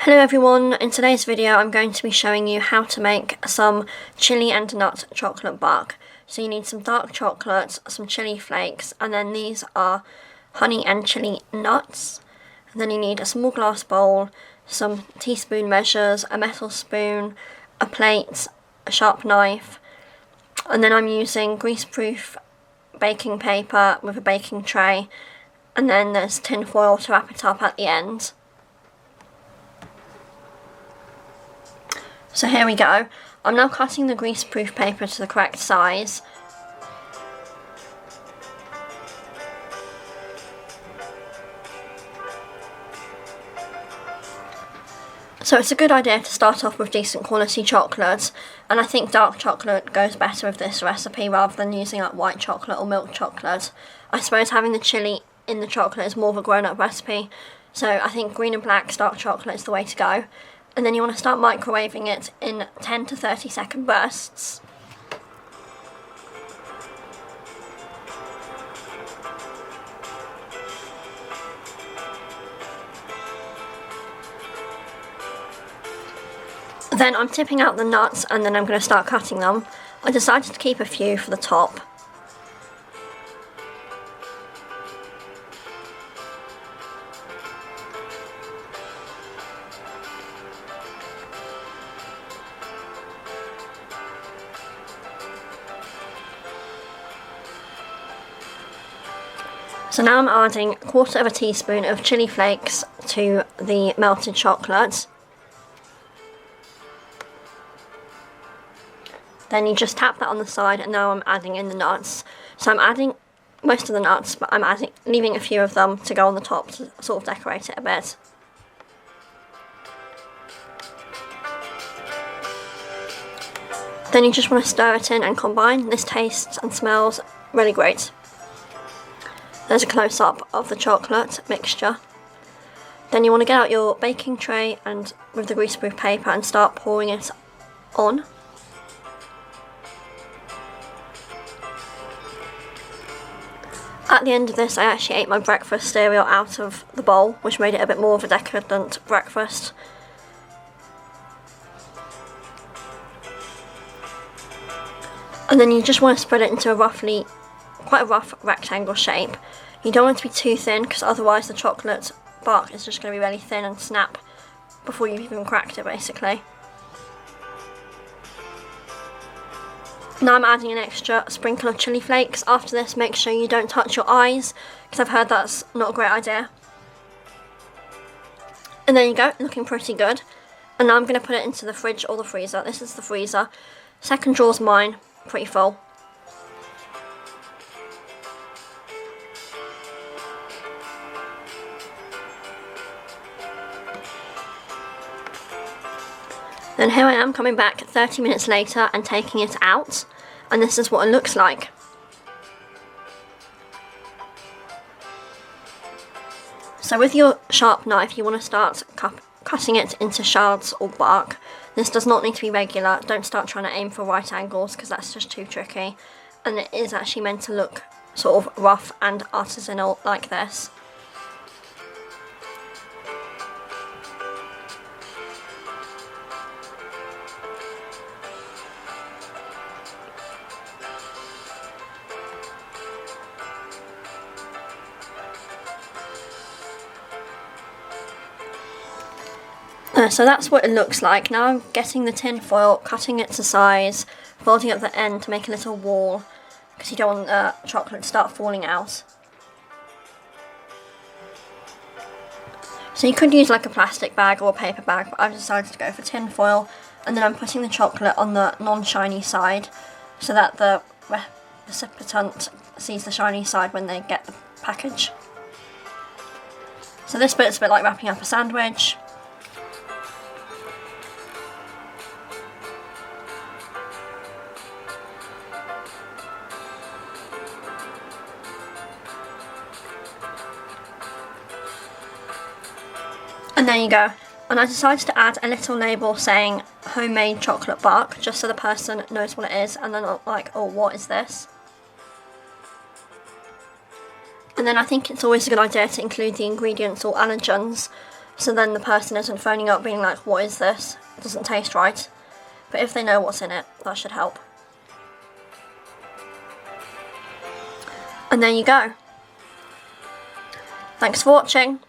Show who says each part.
Speaker 1: Hello everyone, in today's video I'm going to be showing you how to make some chili and nut chocolate bark. So you need some dark chocolate, some chili flakes, and then these are honey and chili nuts. And then you need a small glass bowl, some teaspoon measures, a metal spoon, a plate, a sharp knife, and then I'm using grease-proof baking paper with a baking tray, and then there's tin foil to wrap it up at the end. So here we go. I'm now cutting the greaseproof paper to the correct size. So it's a good idea to start off with decent quality chocolate, and I think dark chocolate goes better with this recipe rather than using like white chocolate or milk chocolate. I suppose having the chili in the chocolate is more of a grown-up recipe, so I think green and black dark chocolate is the way to go. And then you want to start microwaving it in 10 to 30 second bursts. Then I'm tipping out the nuts and then I'm going to start cutting them. I decided to keep a few for the top. So now I'm adding 1/4 teaspoon of chili flakes to the melted chocolate. Then you just tap that on the side, and now I'm adding in the nuts. So I'm adding most of the nuts, but I'm leaving a few of them to go on the top to sort of decorate it a bit. Then you just want to stir it in and combine. This tastes and smells really great. There's a close-up of the chocolate mixture. Then you want to get out your baking tray and with the greaseproof paper and start pouring it on. At the end of this, I actually ate my breakfast cereal out of the bowl, which made it a bit more of a decadent breakfast. And then you just want to spread it into quite a rough rectangle shape. You don't want it to be too thin, because otherwise the chocolate bark is just going to be really thin and snap before you've even cracked it, basically. Now I'm adding an extra sprinkle of chili flakes. After this, make sure you don't touch your eyes, because I've heard that's not a great idea. And there you go, looking pretty good. And now I'm going to put it into the fridge or the freezer. This is the freezer. Second drawer's mine, pretty full. Then here I am coming back 30 minutes later and taking it out, and this is what it looks like. So with your sharp knife you want to start cutting it into shards or bark. This does not need to be regular. Don't start trying to aim for right angles, because that's just too tricky, and it is actually meant to look sort of rough and artisanal like this. So that's what it looks like. Now I'm getting the tin foil, cutting it to size, folding up the end to make a little wall, because you don't want the chocolate to start falling out. So you could use like a plastic bag or a paper bag, but I've decided to go for tin foil, and then I'm putting the chocolate on the non-shiny side so that the recipient sees the shiny side when they get the package. So this bit's a bit like wrapping up a sandwich. And there you go. And I decided to add a little label saying homemade chocolate bark, just so the person knows what it is and they're not like, oh, what is this? And then I think it's always a good idea to include the ingredients or allergens So then the person isn't phoning up being like, what is this? It doesn't taste right. But if they know what's in it, that should help. And there you go. Thanks for watching.